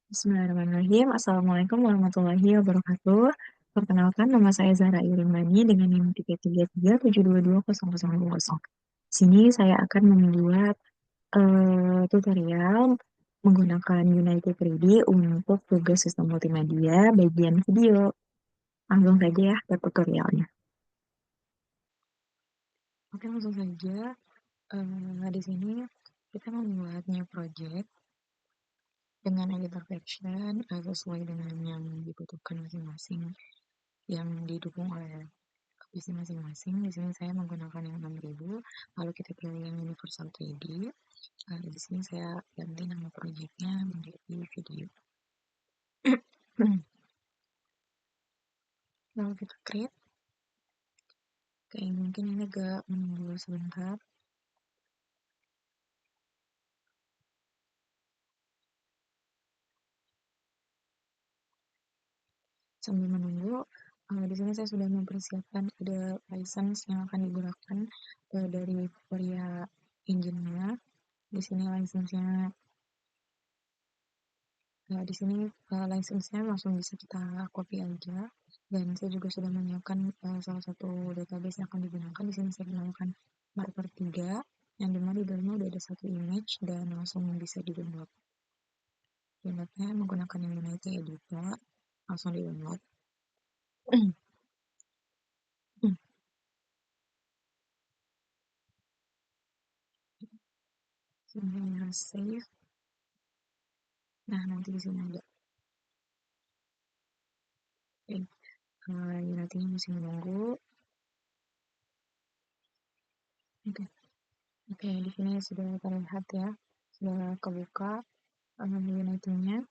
Bismillahirrahmanirrahim. Assalamualaikum warahmatullahi wabarakatuh. Perkenalkan, nama saya Zahra Irimani dengan NIM 333722000. Di sini saya akan membuat tutorial menggunakan United 3D untuk tugas sistem multimedia bagian video. Langsung saja ya ke tutorialnya. Oke, langsung saja. Di sini kita membuat new project dengan editor caption sesuai dengan yang dibutuhkan masing-masing, yang didukung oleh PC masing-masing. Di sini saya menggunakan yang 6000, lalu kita pilih yang Universal 3D. Di sini saya ganti nama proyeknya menjadi video. Lalu kita create. Oke, mungkin ini agak menunggu sebentar. Sambil menunggu, di sini saya sudah mempersiapkan ada license yang akan digunakan dari Varia engine-nya. Di sini license-nya di sini license-nya langsung bisa kita copy aja, dan saya juga sudah menyiapkan salah satu database yang akan digunakan. Di sini saya gunakan Marker 3, yang dimana di dalamnya udah ada satu image dan langsung bisa di-download. Downloadnya menggunakan yang Unity Editor, langsung di-download. Saya save. Nah, nanti di sini ada. Unity-nya masih menunggu. Oke, di sini sudah terlihat ya, sudah kebuka Unity-nya.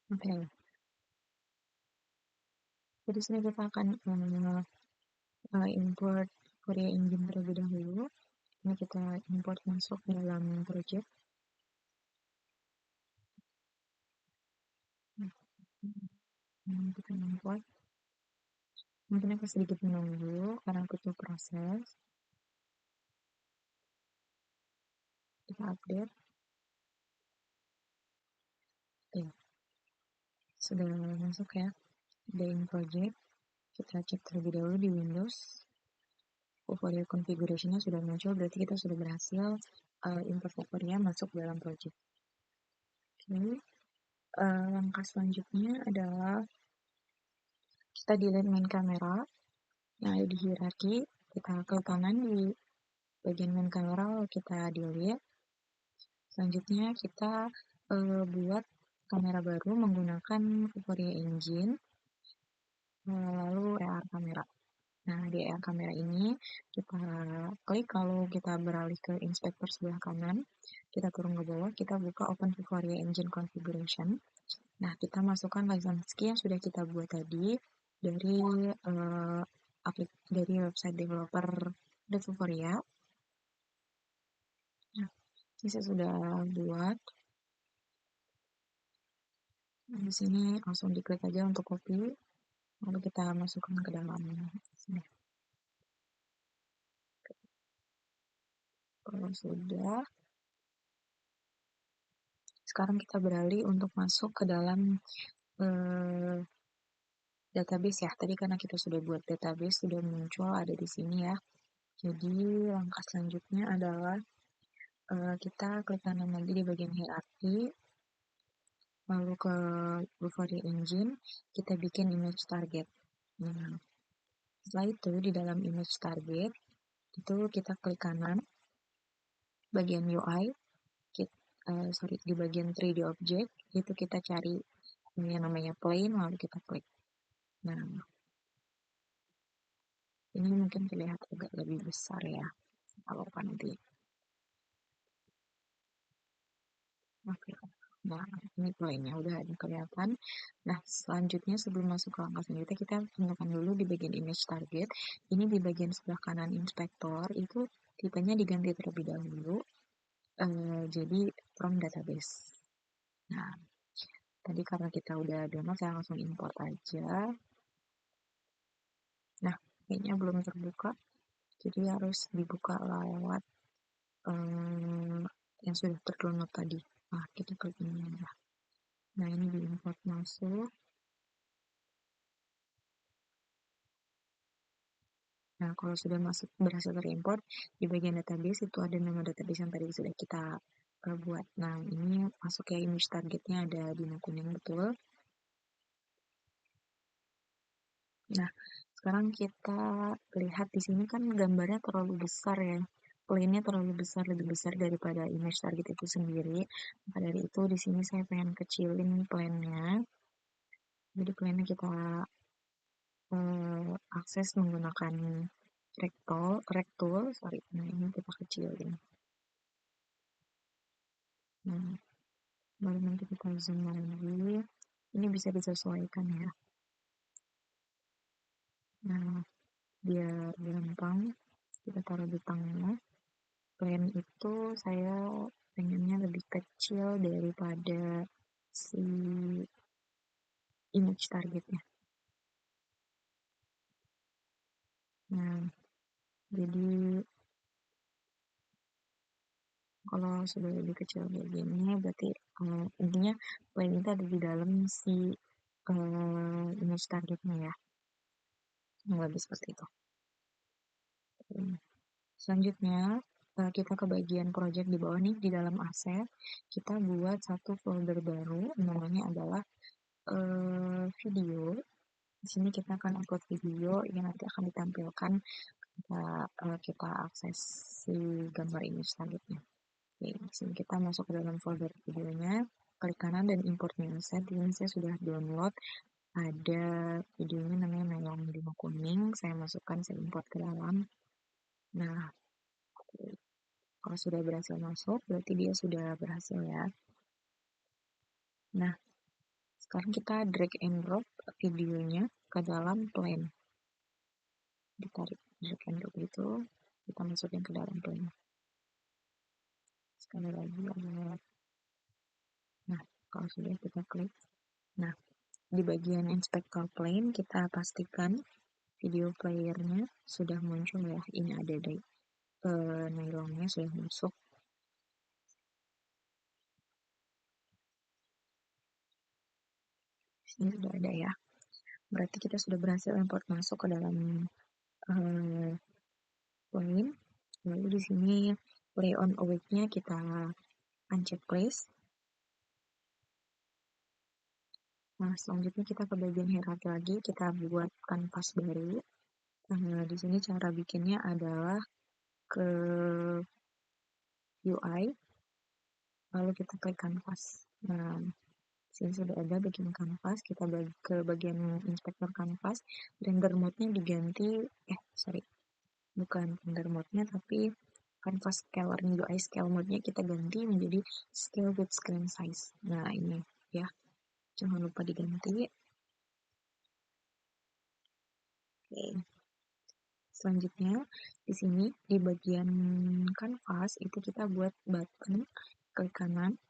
Oke, jadi sini kita akan import Varia Engine terlebih dahulu. Ini kita import masuk dalam project. Kita import. Mungkin akan sedikit menunggu karena butuh proses. Kita update. Oke, sudah masuk ya. Dain project. Kita cek terlebih dahulu di Windows. Varia configuration-nya sudah muncul, berarti kita sudah berhasil import Varia masuk dalam project. Oke, langkah selanjutnya adalah kita delete main camera yang ada di hierarki. Kita klik kanan di bagian main camera, lalu kita delete. Selanjutnya kita buat kamera baru menggunakan Varia Engine, lalu AR kamera. Nah, di AR kamera ini kita klik, lalu kita beralih ke inspektor sebelah kanan, kita turun ke bawah, kita buka Open Varia Engine Configuration. Nah, kita masukkan license key yang sudah kita buat tadi dari dari website developer Varia. Nah, ini saya sudah buat. Nah, di sini langsung diklik aja untuk copy, lalu kita masukkan ke dalam sini. Kalau sudah, sekarang kita beralih untuk masuk ke dalam database ya. Tadi karena kita sudah buat database, sudah muncul ada di sini ya. Jadi langkah selanjutnya adalah kita klik kanan lagi di bagian hierarki, lalu ke Varia Engine, kita bikin image target. Nah, setelah itu di dalam image target itu kita klik kanan bagian UI, di bagian 3D object itu kita cari yang namanya plane, lalu kita klik. Nah, ini mungkin terlihat agak lebih besar ya kalau nanti. Oke. Nah, ini plane-nya udah ada kelihatan. Nah, selanjutnya sebelum masuk ke langkah selanjutnya, kita tentukan dulu di bagian image target. Ini di bagian sebelah kanan inspektor itu tipenya diganti terlebih dahulu, jadi from database. Nah, tadi karena kita udah download, saya langsung import aja. Nah, kayaknya belum terbuka, jadi harus dibuka lewat yang sudah terdownload tadi. Nah, kita klik ini ya. Nah, ini di import masuk. Nah, kalau sudah masuk berhasil terimport, di bagian database itu ada nama database yang tadi sudah kita buat. Nah, ini masuk ya, image targetnya ada di kuning betul. Nah, sekarang kita lihat di sini kan gambarnya terlalu besar ya. Plane-nya terlalu besar, lebih besar daripada image target itu sendiri. Maka dari itu di sini saya pengen kecilin plane-nya. Jadi plane-nya kita akses menggunakan rectool, sorry. Nah, ini kita kecilin. Nah, baru nanti kita zoom lagi. Ini bisa disesuaikan ya. Nah, biar gampang, kita taruh di tengah. Plan itu saya pengennya lebih kecil daripada si image targetnya. Nah, jadi kalau sudah lebih kecil kayak gini, berarti intinya plan itu ada di dalam si image targetnya ya. Yang lebih seperti itu. Selanjutnya, kita ke bagian project di bawah nih, di dalam aset, kita buat satu folder baru, namanya adalah video. Di sini kita akan upload video yang nanti akan ditampilkan ketika kita akses si gambar image targetnya. Oke, di sini kita masuk ke dalam folder videonya, klik kanan dan import new asset. Ini saya sudah download, ada videonya namanya Melon Bimo Kuning, saya masukkan, saya import ke dalam. Nah, kalau sudah berhasil masuk, berarti dia sudah berhasil ya. Nah, sekarang kita drag and drop videonya ke dalam plane. Ditarik drag and drop itu, kita masukin ke dalam plane. Sekali lagi, nah, kalau sudah kita klik. Nah, di bagian inspector plane, kita pastikan video playernya sudah muncul ya. Ini ada di nylonnya sudah masuk. Ini sudah ada ya. Berarti kita sudah berhasil import masuk ke dalam plane. Lalu di sini play on awake-nya kita uncheck place. Nah, selanjutnya kita ke bagian hierarki lagi, kita buat kanvas baru. Nah, di sini cara bikinnya adalah ke UI, lalu kita klik kanvas. Nah, sini sudah ada bagian kanvas, kita ke bagian inspektor kanvas, render mode-nya diganti, bukan render mode-nya, tapi kanvas scaler UI scale mode-nya kita ganti menjadi scale with screen size. Nah, ini ya, jangan lupa diganti. Oke. Selanjutnya, di sini di bagian kanvas itu kita buat button, klik kanan,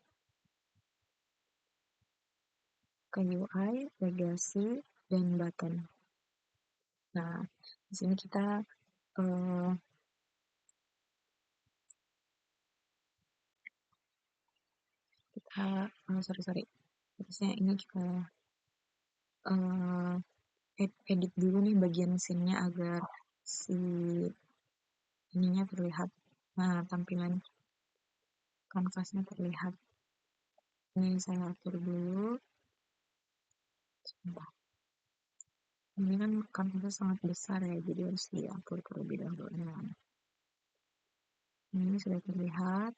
ke UI, legacy, dan button. Nah, di sini kita harusnya ini kita edit dulu nih bagian scene-nya agar si ininya terlihat. Nah, tampilan kanvasnya terlihat. Ini saya atur dulu. Sebentar. Ini kan kanvasnya sangat besar ya, jadi harus diatur terlebih dahulu. Nah, ini sudah terlihat.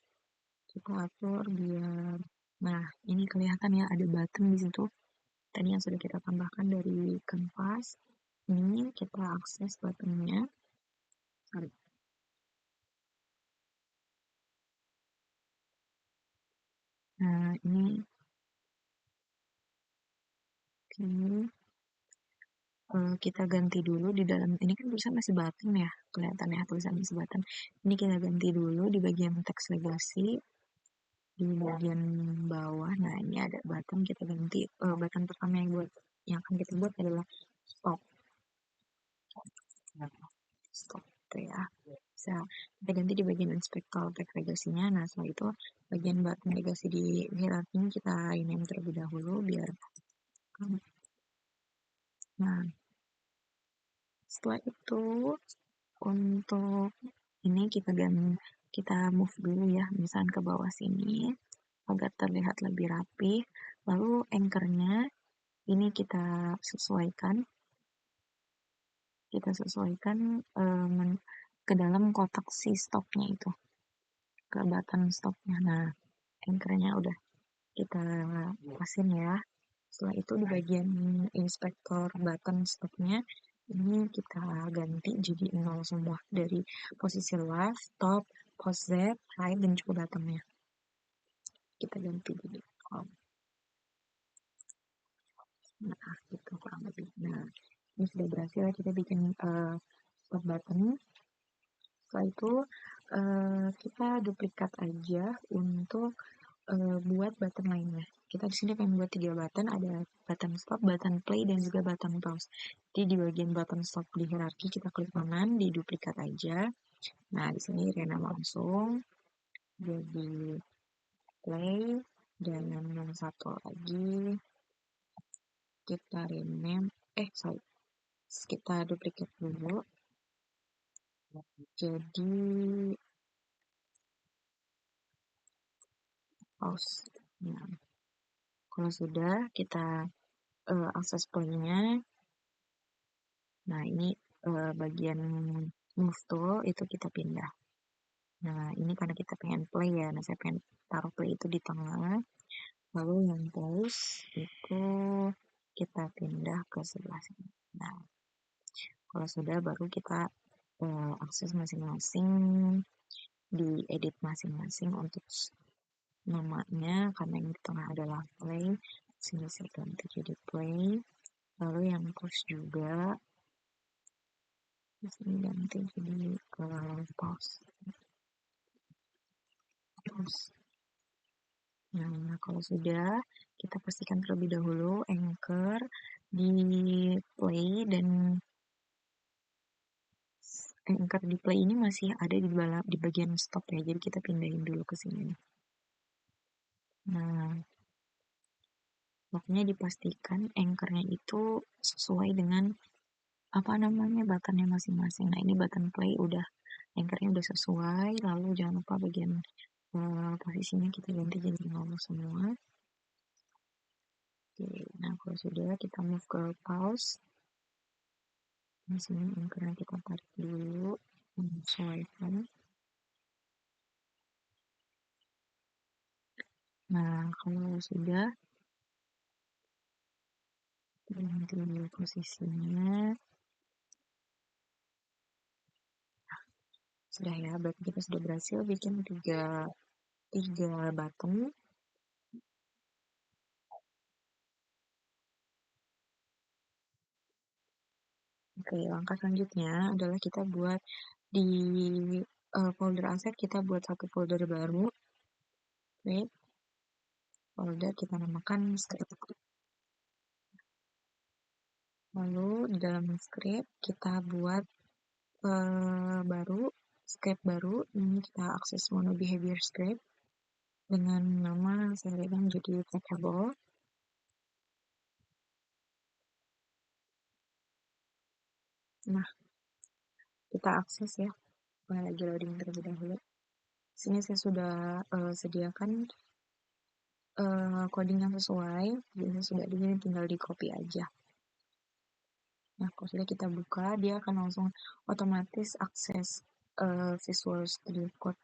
Kita atur biar, nah ini kelihatan ya ada button di situ. Tadi yang sudah kita tambahkan dari kanvas. Ini kita akses buttonnya. Sorry. Nah, ini oke. kita ganti dulu di dalam ini kan tulisan masih button ya, kelihatan ya tulisan masih button. Ini kita ganti dulu di bagian teks legasi di bagian bawah. Nah, ini ada button kita ganti button pertama yang akan kita buat adalah stop. Nah, stop itu ya. Bisa kita ganti di bagian inspektor teks legasinya. Nah, setelah itu bagian button legasi di hierarki ini kita ini terlebih dahulu biar nah, setelah itu untuk ini kita move dulu ya, misalnya ke bawah sini agar terlihat lebih rapi. Lalu anchornya ini kita sesuaikan ke dalam kotak si stopnya itu, ke button stopnya. Nah, anchornya udah kita pasin ya. Setelah itu di bagian inspektor button stopnya ini kita ganti jadi 0 semua dari posisi left, top, post Z, right, dan juga bottomnya. Kita ganti jadi nah, gitu kurang lebih. Nah, ini sudah berhasil kita bikin stop button. Setelah itu kita duplikat aja untuk buat button lainnya. Kita di sini akan buat 3 button, ada button stop, button play, dan juga button pause. Jadi di bagian button stop di hierarki kita klik kanan, di duplikat aja. Nah, di sini rename langsung jadi play, dan yang satu lagi kita kita duplikat dulu jadi pause. Nah, kalau sudah kita akses playnya. Nah, ini bagian move tool itu kita pindah. Nah, ini karena kita pengen play ya. Nah, saya pengen taruh play itu di tengah. Lalu yang pause itu kita pindah ke sebelah sini. Nah, kalau sudah baru kita akses masing-masing, diedit masing-masing untuk namanya, karena yang di tengah adalah play. Sini saya ganti jadi play. Lalu yang pause juga di sini ganti jadi pause. Nah, kalau sudah, kita pastikan terlebih dahulu anchor di play, dan anchor di play ini masih ada di bagian stop ya, jadi kita pindahin dulu ke sini. Nah, pokoknya dipastikan anchornya itu sesuai dengan apa namanya buttonnya masing-masing. Nah, ini button play anchornya udah sesuai. Lalu jangan lupa bagian posisinya kita ganti jadi 0 semua. Oke, nah kalau sudah kita move ke pause. Di sini anchornya kita tarik dulu, menyesuaikan. Nah, kalau sudah ganti posisinya. Sudah ya, berarti kita sudah berhasil bikin tiga button. Oke, langkah selanjutnya adalah kita buat di folder aset, kita buat satu folder baru. Wait, folder kita namakan script. Lalu di dalam script kita buat script baru. Ini kita akses mono behavior script dengan nama saya berikan jadi trackable. Nah, kita akses ya. Lagi loading terlebih dahulu. Sini saya sudah sediakan coding yang sesuai. Jadi sudah di sini tinggal di copy aja. Nah, kalau sudah kita buka, dia akan langsung otomatis akses Visual Studio Code.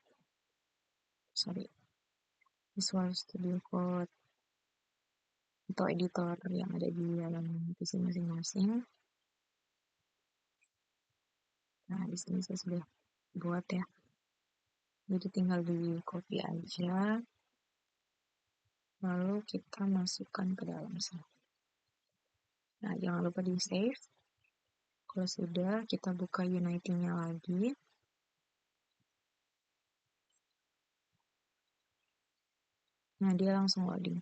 Visual Studio Code atau editor yang ada di dalam PC masing-masing. Nah, di sini saya sudah buat ya. Jadi tinggal di copy aja. Lalu kita masukkan ke dalam sini. Nah, jangan lupa di save. Kalau sudah, kita buka Unity-nya lagi. Nah, dia langsung loading.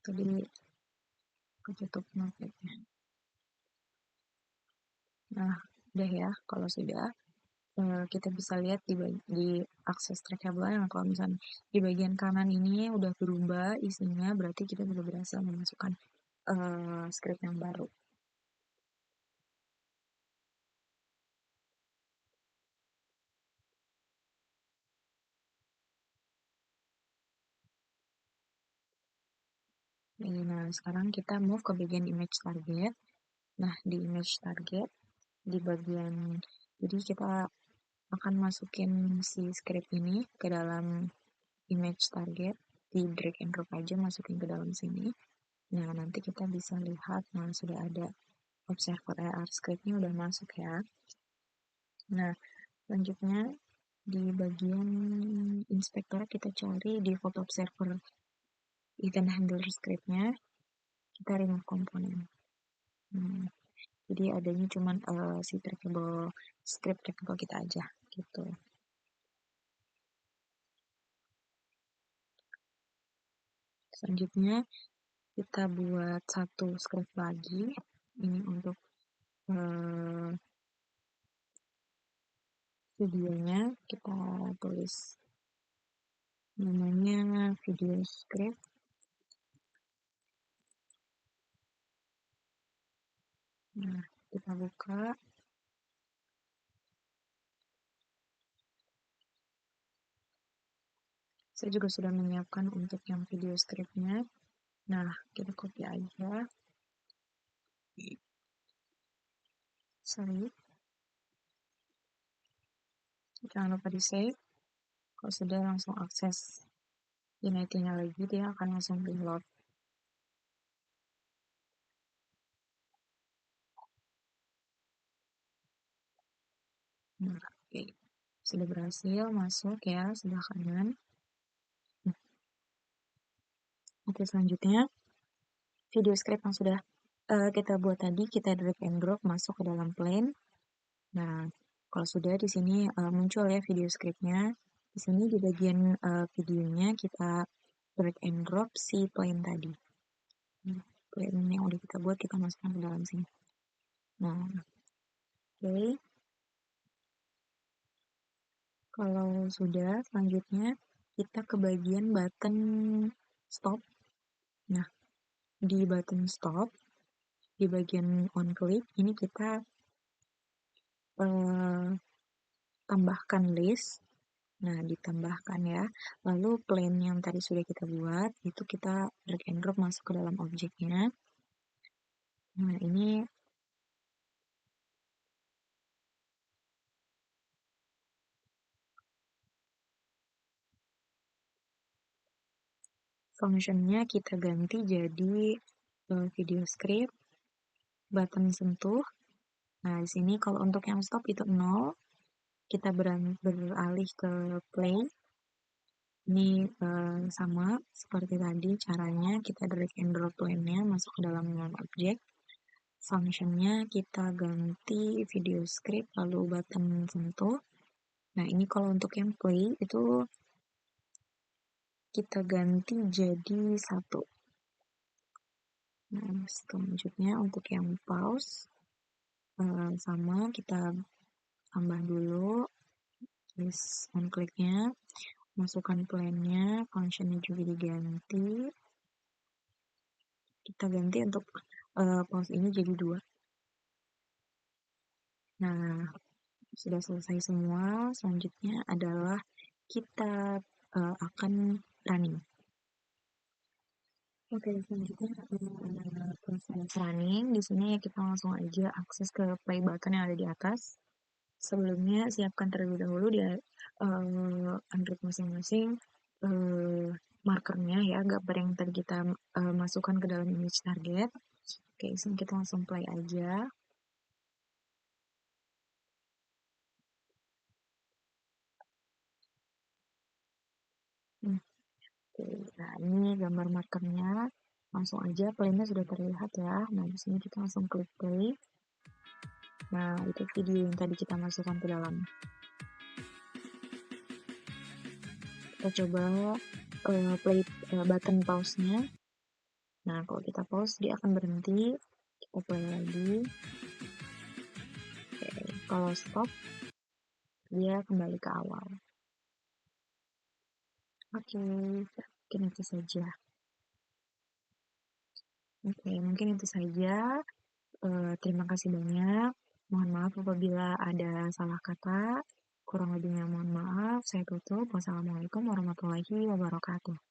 Tadi ketutup notifnya. Nah, udah ya. Kalau sudah, kita bisa lihat di akses trackable yang kalau misalnya di bagian kanan ini udah berubah isinya, berarti kita sudah berhasil memasukkan script yang baru. Nah, sekarang kita move ke bagian image target. Nah, di image target, di bagian, jadi kita akan masukin si script ini ke dalam image target, di drag and drop aja masukin ke dalam sini. Nah, nanti kita bisa lihat, nah sudah ada observer AR script-nya udah masuk ya. Nah, selanjutnya di bagian inspektor kita cari di photo observer event handler script-nya, kita remove komponen. Jadi adanya cuman si trackable script trackable kita aja gitu. Selanjutnya kita buat satu script lagi, ini untuk videonya kita tulis namanya video script. Nah, kita buka. Saya juga sudah menyiapkan untuk yang video scriptnya. Nah, kita copy aja. Sorry. Jangan lupa di save. Kalau sudah langsung akses Unity-nya lagi, dia akan langsung reload. Nah, oke. Sudah berhasil masuk ya, sebelah kanan. Oke, selanjutnya video script yang sudah kita buat tadi, kita drag and drop masuk ke dalam plane. Nah, kalau sudah di sini muncul ya video scriptnya. Di sini di bagian videonya kita drag and drop si plane tadi. Plane yang udah kita buat kita masukkan ke dalam sini. Nah, oke. Kalau sudah, selanjutnya kita ke bagian button stop. Nah, di button stop, di bagian on click, ini kita tambahkan list. Nah, ditambahkan ya. Lalu plane yang tadi sudah kita buat, itu kita drag and drop masuk ke dalam objeknya. Nah, ini functionnya kita ganti jadi video script, button sentuh. Nah, di sini kalau untuk yang stop itu 0, kita beralih ke play. Ini sama seperti tadi caranya, kita drag and drop plane-nya masuk ke dalam objek. Functionnya kita ganti video script lalu button sentuh. Nah, ini kalau untuk yang play itu kita ganti jadi 1. Nah, selanjutnya untuk yang pause sama kita tambah dulu list on click-nya, masukkan plan-nya, function-nya juga diganti. Kita ganti untuk pause ini jadi 2. Nah, sudah selesai semua. Selanjutnya adalah kita akan running. Oke, selanjutnya proses running. Di sini kita langsung aja akses ke play button yang ada di atas. Sebelumnya siapkan terlebih dahulu di Android masing-masing markernya ya, gambar yang tadi kita masukkan ke dalam image target. Oke, sini kita langsung play aja. Oke, nah ini gambar markernya. Langsung aja playnya sudah terlihat ya. Nah, di sini kita langsung klik play. Nah, itu video yang tadi kita masukkan ke dalam. Kita coba play button pause-nya. Nah, kalau kita pause, dia akan berhenti. Kita play lagi. Oke, kalau stop, dia kembali ke awal. Oke, mungkin itu saja. Oke, mungkin itu saja. Terima kasih banyak. Mohon maaf apabila ada salah kata. Kurang lebihnya mohon maaf. Saya tutup. Wassalamualaikum warahmatullahi wabarakatuh.